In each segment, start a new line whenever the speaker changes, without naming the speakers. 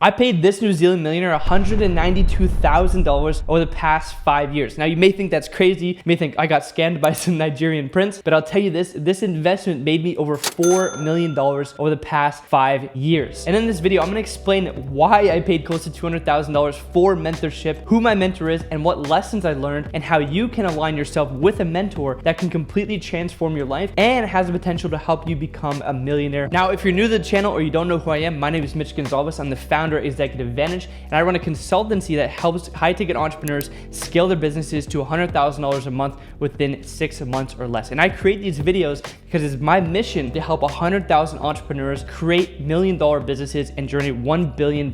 I paid this New Zealand millionaire $192,000 over the past 5 years. Now you may think that's crazy. You may think I got scammed by some Nigerian prince, but I'll tell you this investment made me over $4 million over the past 5 years. And in this video, I'm gonna explain why I paid close to $200,000 for mentorship, who my mentor is, and what lessons I learned, and how you can align yourself with a mentor that can completely transform your life and has the potential to help you become a millionaire. Now, if you're new to the channel or you don't know who I am, my name is Mitch. I'm the founder of Executive Advantage, and I run a consultancy that helps high-ticket entrepreneurs scale their businesses to $100,000 a month within 6 months or less. And I create these videos because it's my mission to help 100,000 entrepreneurs create million-dollar businesses and generate $1 billion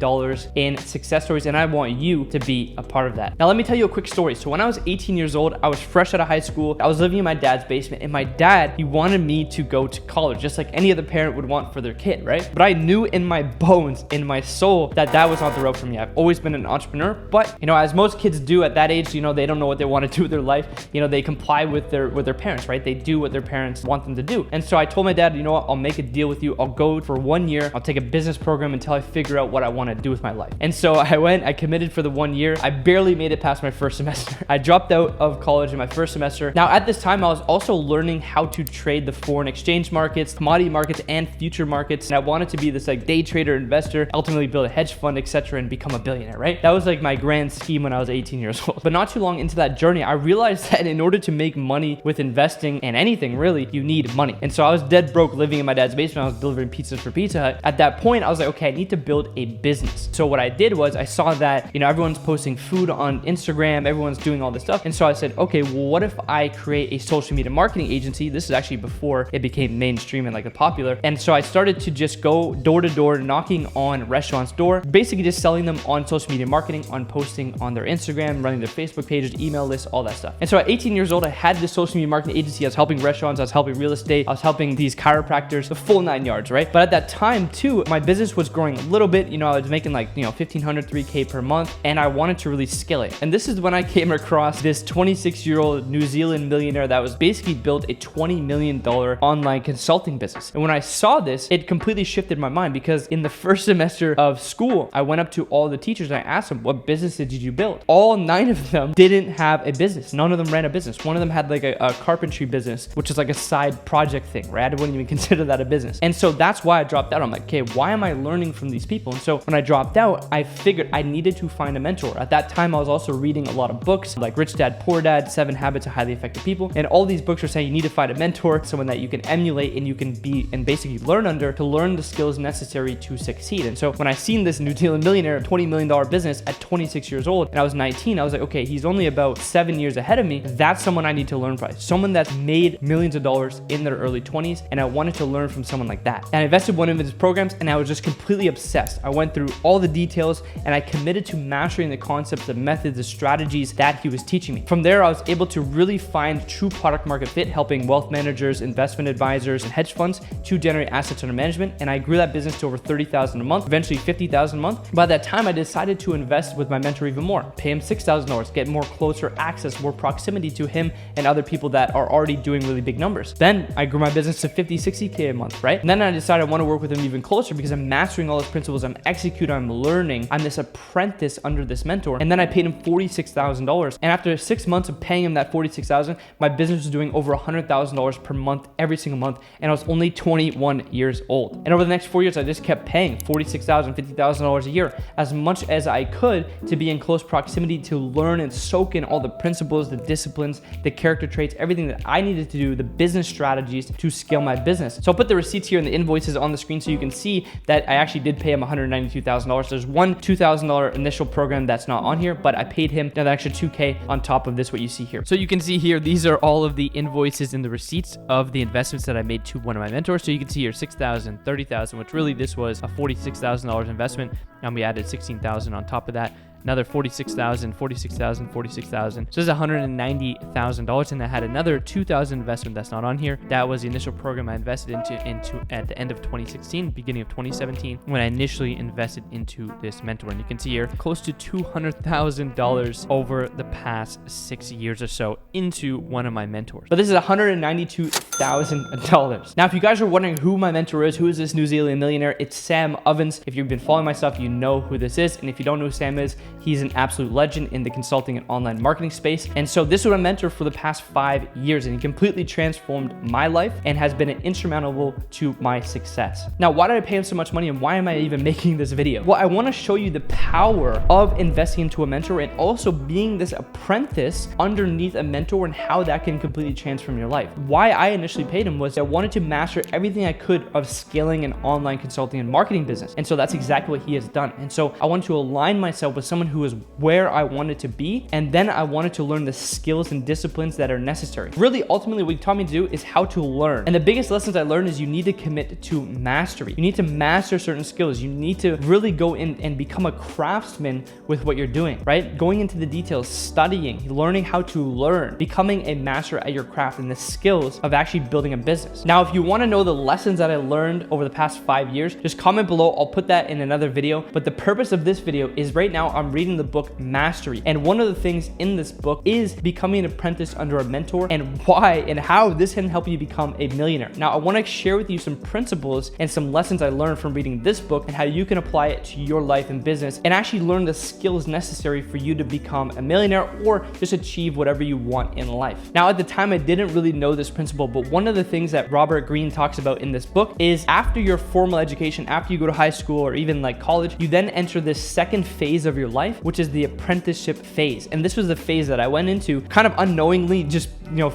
in success stories, and I want you to be a part of that. Now, let me tell you a quick story. So when I was 18 years old, I was fresh out of high school. I was living in my dad's basement, and my dad, he wanted me to go to college, just like any other parent would want for their kid, right? But I knew in my bones, in my soul, that that was not the road for me. I've always been an entrepreneur, but as most kids do at that age, they don't know what they want to do with their life. They comply with their parents, right? They do what their parents want them to do. And so I told my dad, I'll make a deal with you. I'll go for 1 year. I'll take a business program until I figure out what I want to do with my life. And so I committed for the 1 year. I barely made it past my first semester. I dropped out of college in my first semester. Now at this time, I was also learning how to trade the foreign exchange markets, commodity markets, and future markets. And I wanted to be this day trader investor, ultimately build a hedge fund, etc., and become a billionaire, right? That was my grand scheme when I was 18 years old. But not too long into that journey, I realized that in order to make money with investing and anything really, you need money. And so I was dead broke living in my dad's basement. I was delivering pizzas for Pizza Hut. At that point, I was like, okay, I need to build a business. So what I did was I saw that, everyone's posting food on Instagram, everyone's doing all this stuff. And so I said, okay, well, what if I create a social media marketing agency? This is actually before it became mainstream and popular. And so I started to just go door to door, knocking on restaurants' door, basically just selling them on social media marketing, on posting on their Instagram, running their Facebook pages, email lists, all that stuff. And so at 18 years old, I had this social media marketing agency. I was helping restaurants, I was helping real estate, I was helping these chiropractors, the full 9 yards, right? But at that time too, my business was growing a little bit. I was making 1,500, 3K per month, and I wanted to really scale it. And this is when I came across this 26-year-old New Zealand millionaire that was basically built a $20 million online consulting business. And when I saw this, it completely shifted my mind, because in the first semester of school, I went up to all the teachers and I asked them, what businesses did you build? All 9 of them didn't have a business. None of them ran a business. One of them had a carpentry business, which is a side project thing, right? I wouldn't even consider that a business. And so that's why I dropped out. I'm like, okay, why am I learning from these people? And so when I dropped out, I figured I needed to find a mentor. At that time, I was also reading a lot of books like Rich Dad, Poor Dad, 7 Habits of Highly Effective People. And all these books are saying you need to find a mentor, someone that you can emulate and you can be and basically learn under to learn the skills necessary to succeed. And so when I seen this New Zealand millionaire, $20 million business at 26 years old, and I was 19, I was like, okay, he's only about 7 years ahead of me. That's someone I need to learn from. Someone that's made millions of dollars in their early 20s, and I wanted to learn from someone like that. And I invested in one of his programs, and I was just completely obsessed. I went through all the details, and I committed to mastering the concepts, the methods, the strategies that he was teaching me. From there, I was able to really find true product market fit, helping wealth managers, investment advisors, and hedge funds to generate assets under management. And I grew that business to over $30,000 a month, eventually $50,000 a month. By that time, I decided to invest with my mentor even more, pay him $6,000, get more closer access, more proximity to him and other people that are already doing really big numbers. Then I grew my business to 50, 60K a month, right? And then I decided I want to work with him even closer because I'm mastering all his principles, I'm executing, I'm learning, I'm this apprentice under this mentor. And then I paid him $46,000. And after 6 months of paying him that $46,000, my business was doing over $100,000 per month, every single month. And I was only 21 years old. And over the next 4 years, I just kept paying $46,000, $50,000 a year, as much as I could, to be in close proximity to learn and soak in all the principles, the disciplines, the character traits, everything that I needed to do, the business strategies to scale my business. So I'll put the receipts here and the invoices on the screen so you can see that I actually did pay him $192,000. There's one $2,000 initial program that's not on here, but I paid him an extra $2K on top of this, what you see here. So you can see here, these are all of the invoices and the receipts of the investments that I made to one of my mentors. So you can see here, $6,000, $30,000, which really this was a $46,000 investment. And we added $16,000 on top of that. another $46,000, $46,000, $46,000. So this is $190,000. And I had another $2,000 investment that's not on here. That was the initial program I invested into at the end of 2016, beginning of 2017, when I initially invested into this mentor. And you can see here, close to $200,000 over the past 6 years or so into one of my mentors. But this is $192,000. Now, if you guys are wondering who my mentor is, who is this New Zealand millionaire, it's Sam Ovens. If you've been following my stuff, you know who this is. And if you don't know who Sam is, he's an absolute legend in the consulting and online marketing space. And so this was a mentor for the past 5 years, and he completely transformed my life and has been instrumental to my success. Now, why did I pay him so much money, and why am I even making this video? Well, I want to show you the power of investing into a mentor and also being this apprentice underneath a mentor and how that can completely transform your life. Why I initially paid him was I wanted to master everything I could of scaling an online consulting and marketing business. And so that's exactly what he has done. And so I wanted to align myself with someone who is where I wanted to be. And then I wanted to learn the skills and disciplines that are necessary. Really, ultimately, what he taught me to do is how to learn. And the biggest lessons I learned is you need to commit to mastery. You need to master certain skills. You need to really go in and become a craftsman with what you're doing, right? Going into the details, studying, learning how to learn, becoming a master at your craft and the skills of actually building a business. Now, if you want to know the lessons that I learned over the past 5 years, just comment below. I'll put that in another video. But the purpose of this video is right now I'm reading the book Mastery. And one of the things in this book is becoming an apprentice under a mentor and why and how this can help you become a millionaire. Now, I want to share with you some principles and some lessons I learned from reading this book and how you can apply it to your life and business and actually learn the skills necessary for you to become a millionaire or just achieve whatever you want in life. Now, at the time, I didn't really know this principle, but one of the things that Robert Greene talks about in this book is after your formal education, after you go to high school or even like college, you then enter this second phase of your life, which is the apprenticeship phase. And this was the phase that I went into kind of unknowingly, just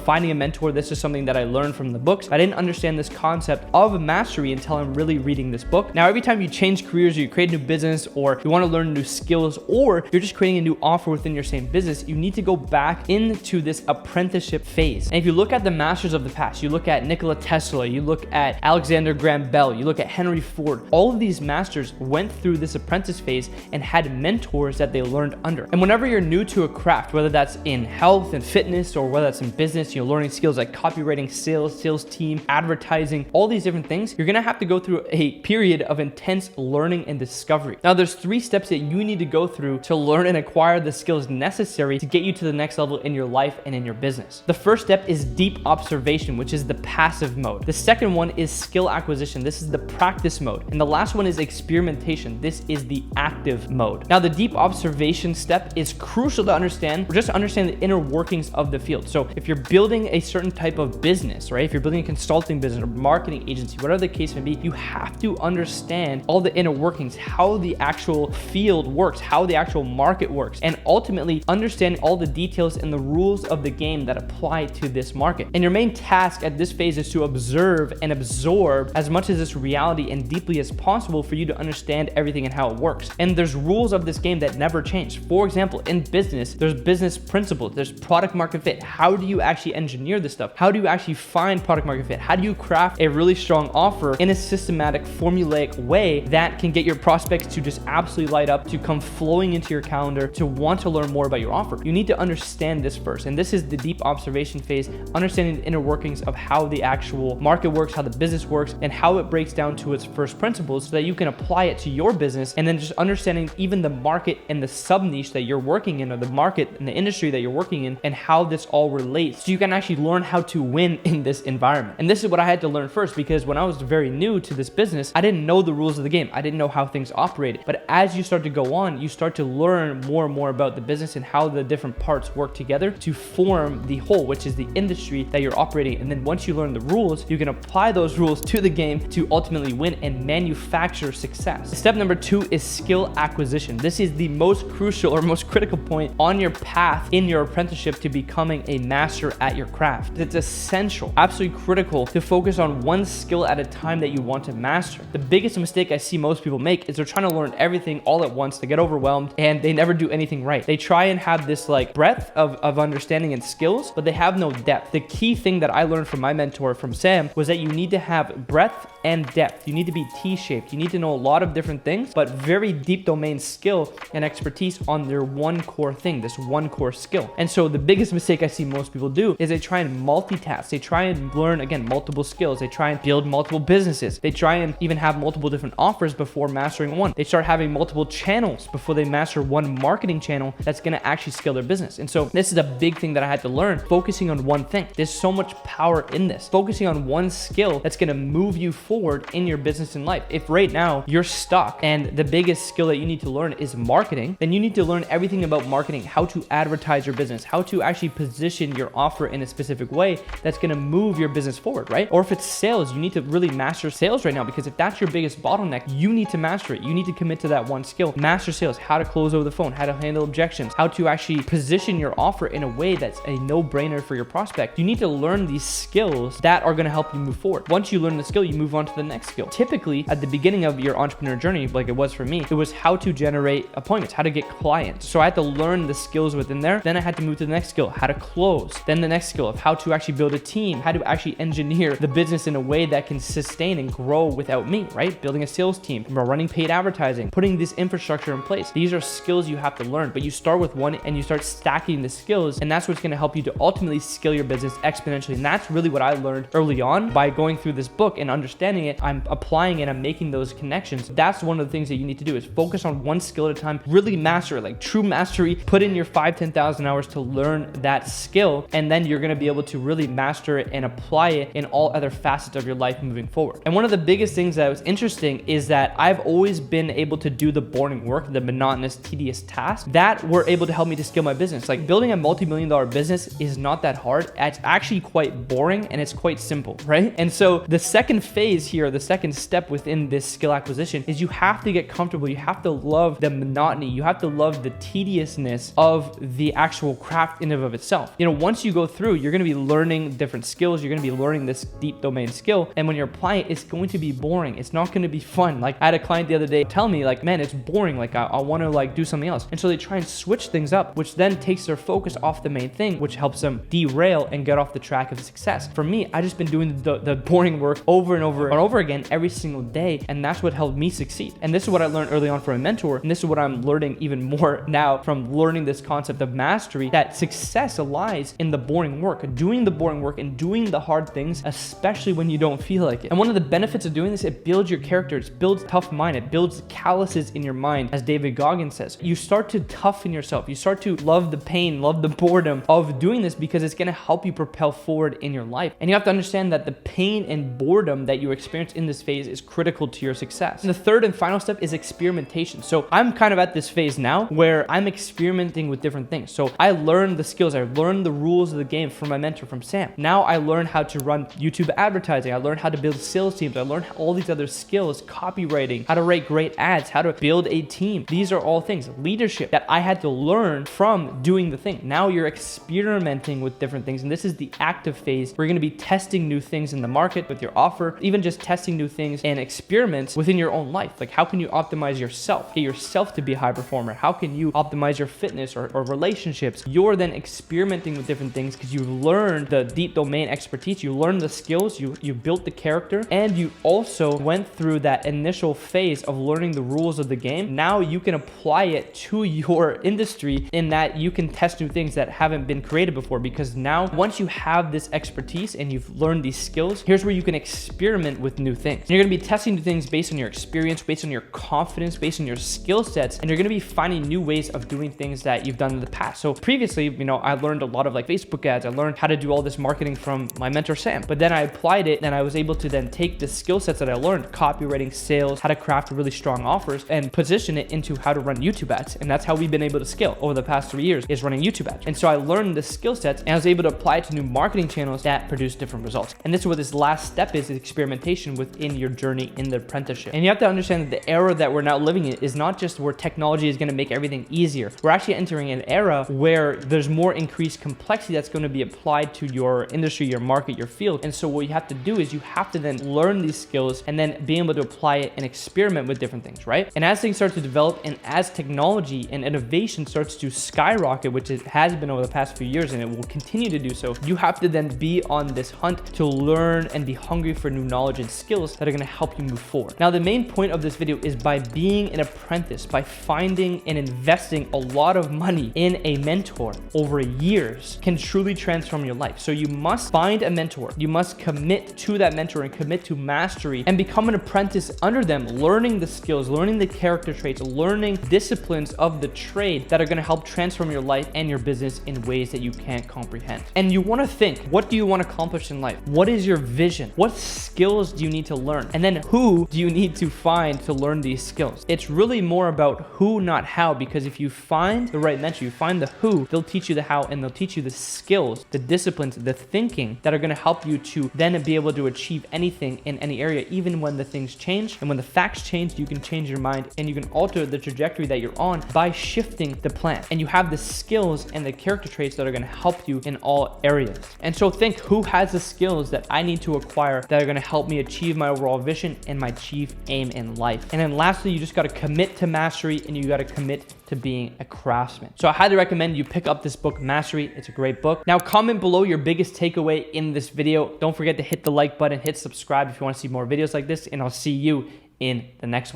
finding a mentor. This is something that I learned from the books. I didn't understand this concept of mastery until I'm really reading this book. Now, every time you change careers, or you create a new business, or you want to learn new skills, or you're just creating a new offer within your same business, you need to go back into this apprenticeship phase. And if you look at the masters of the past, you look at Nikola Tesla, you look at Alexander Graham Bell, you look at Henry Ford, all of these masters went through this apprentice phase and had mentors that they learned under. And whenever you're new to a craft, whether that's in health and fitness, or whether that's in business, learning skills like copywriting, sales team, advertising, all these different things, you're gonna have to go through a period of intense learning and discovery. Now, there's 3 steps that you need to go through to learn and acquire the skills necessary to get you to the next level in your life and in your business. The first step is deep observation, which is the passive mode. The second one is skill acquisition. This is the practice mode. And the last one is experimentation. This is the active mode. Now, the deep observation step is crucial to understand, or just to understand the inner workings of the field. So if you're building a certain type of business, right? If you're building a consulting business or marketing agency, whatever the case may be, you have to understand all the inner workings, how the actual field works, how the actual market works, and ultimately understand all the details and the rules of the game that apply to this market. And your main task at this phase is to observe and absorb as much of this reality and deeply as possible for you to understand everything and how it works. And there's rules of this game that never change. For example, in business, there's business principles, there's product market fit. How do you actually engineer this stuff? How do you actually find product market fit? How do you craft a really strong offer in a systematic, formulaic way that can get your prospects to just absolutely light up, to come flowing into your calendar, to want to learn more about your offer? You need to understand this first. And this is the deep observation phase, understanding the inner workings of how the actual market works, how the business works, and how it breaks down to its first principles so that you can apply it to your business. And then just understanding even the market and the sub niche that you're working in, or the market and the industry that you're working in, and how this all relates, so you can actually learn how to win in this environment. And this is what I had to learn first, because when I was very new to this business, I didn't know the rules of the game. I didn't know how things operated. But as you start to go on, you start to learn more and more about the business and how the different parts work together to form the whole, which is the industry that you're operating. And then once you learn the rules, you can apply those rules to the game to ultimately win and manufacture success. Step number 2 is skill acquisition. This is the most crucial or most critical point on your path in your apprenticeship to becoming a master master at your craft. It's essential, absolutely critical to focus on one skill at a time that you want to master. The biggest mistake I see most people make is they're trying to learn everything all at once. They get overwhelmed and they never do anything right. They try and have this like breadth of understanding and skills, but they have no depth. The key thing that I learned from my mentor, from Sam, was that you need to have breadth and depth. You need to be T-shaped. You need to know a lot of different things, but very deep domain skill and expertise on their one core thing, this one core skill. And so the biggest mistake I see most people do is they try and multitask. They try and learn, again, multiple skills. They try and build multiple businesses. They try and even have multiple different offers before mastering one. They start having multiple channels before they master one marketing channel that's going to actually scale their business. And so this is a big thing that I had to learn, focusing on one thing. There's so much power in this, focusing on one skill that's going to move you forward in your business and life. If right now you're stuck and the biggest skill that you need to learn is marketing, then you need to learn everything about marketing, how to advertise your business, how to actually position your offer in a specific way that's going to move your business forward, right? Or if it's sales, you need to really master sales right now, because if that's your biggest bottleneck, you need to master it. You need to commit to that one skill. Master sales, how to close over the phone, how to handle objections, how to actually position your offer in a way that's a no-brainer for your prospect. You need to learn these skills that are going to help you move forward. Once you learn the skill, you move on to the next skill. Typically, at the beginning of your entrepreneur journey, like it was for me, it was how to generate appointments, how to get clients. So I had to learn the skills within there. Then I had to move to the next skill, how to close. Then the next skill of how to actually build a team, how to actually engineer the business in a way that can sustain and grow without me, right? Building a sales team, running paid advertising, putting this infrastructure in place. These are skills you have to learn, but you start with one and you start stacking the skills, and that's what's going to help you to ultimately scale your business exponentially. And that's really what I learned early on by going through this book and understanding it. I'm applying it, I'm making those connections. That's one of the things that you need to do, is focus on one skill at a time, really master it, like true mastery. Put in your 5,000-10,000 hours to learn that skill, and then you're going to be able to really master it and apply it in all other facets of your life moving forward. And one of the biggest things that was interesting is that I've always been able to do the boring work, the monotonous, tedious tasks that were able to help me to scale my business. Like building a multi-million-dollar business is not that hard. It's actually quite boring and it's quite simple, right? And so the second phase here, the second step within this skill acquisition, is you have to get comfortable. You have to love the monotony. You have to love the tediousness of the actual craft in and of itself. You know, once you go through, you're going to be learning different skills. You're going to be learning this deep domain skill. And when you're applying it, it's going to be boring. It's not going to be fun. Like I had a client the other day tell me like, man, it's boring. Like I want to like do something else. And so they try and switch things up, which then takes their focus off the main thing, which helps them derail and get off the track of success. For me, I just been doing the boring work over and over and over again every single day. And that's what helped me succeed. And this is what I learned early on from a mentor. And this is what I'm learning even more now from learning this concept of mastery, that success lies in the boring work, doing the boring work and doing the hard things, especially when you don't feel like it. And one of the benefits of doing this, it builds your character, it builds tough mind, it builds calluses in your mind, as David Goggins says. You start to toughen yourself. You start to love the pain, love the boredom of doing this, because it's going to help you propel forward in your life. And you have to understand that the pain and boredom that you experience in this phase is critical to your success. And the third and final step is experimentation. So I'm kind of at this phase now where I'm experimenting with different things. So I learned the skills, I learned the rules of the game from my mentor, from Sam. Now I learned how to run YouTube advertising. I learned how to build sales teams. I learned all these other skills, copywriting, how to write great ads, how to build a team. These are all things, leadership, that I had to learn from doing the thing. Now you're experimenting with different things. And this is the active phase. We're going to be testing new things in the market with your offer, even just testing new things and experiments within your own life. Like how can you optimize yourself, get yourself to be a high performer? How can you optimize your fitness or relationships? You're then experimenting with different things because you've learned the deep domain expertise, you learned the skills, you built the character, and you also went through that initial phase of learning the rules of the game. Now you can apply it to your industry in that you can test new things that haven't been created before, because now once you have this expertise and you've learned these skills, here's where you can experiment with new things. And you're going to be testing new things based on your experience, based on your confidence, based on your skill sets, and you're going to be finding new ways of doing things that you've done in the past. So previously, you know, I learned a lot of like Facebook ads. I learned how to do all this marketing from my mentor Sam, but then I applied it and I was able to then take the skill sets that I learned, copywriting, sales, how to craft really strong offers, and position it into how to run YouTube ads. And that's how we've been able to scale over the past 3 years, is running YouTube ads. And so I learned the skill sets and I was able to apply it to new marketing channels that produce different results. And this is what this last step is experimentation within your journey in the apprenticeship. And you have to understand that the era that we're now living in is not just where technology is going to make everything easier. We're actually entering an era where there's more increased complexity complexity that's going to be applied to your industry, your market, your field. And so what you have to do is you have to then learn these skills and then be able to apply it and experiment with different things, right? And as things start to develop and as technology and innovation starts to skyrocket, which it has been over the past few years and it will continue to do so, you have to then be on this hunt to learn and be hungry for new knowledge and skills that are going to help you move forward. Now, the main point of this video is by being an apprentice, by finding and investing a lot of money in a mentor over years can truly transform your life. So you must find a mentor. You must commit to that mentor and commit to mastery and become an apprentice under them, learning the skills, learning the character traits, learning disciplines of the trade that are going to help transform your life and your business in ways that you can't comprehend. And you want to think, what do you want to accomplish in life? What is your vision? What skills do you need to learn? And then who do you need to find to learn these skills? It's really more about who, not how, because if you find the right mentor, you find the who, they'll teach you the how and they'll teach you the skills, the disciplines, the thinking that are going to help you to then be able to achieve anything in any area, even when the things change. And when the facts change, you can change your mind and you can alter the trajectory that you're on by shifting the plan. And you have the skills and the character traits that are going to help you in all areas. And so think, who has the skills that I need to acquire that are going to help me achieve my overall vision and my chief aim in life? And then lastly, you just got to commit to mastery and you got to commit to being a craftsman. So I highly recommend you pick up this book, Mastery. It's a great book. Now comment below your biggest takeaway in this video. Don't forget to hit the like button, hit subscribe if you want to see more videos like this, and I'll see you in the next one.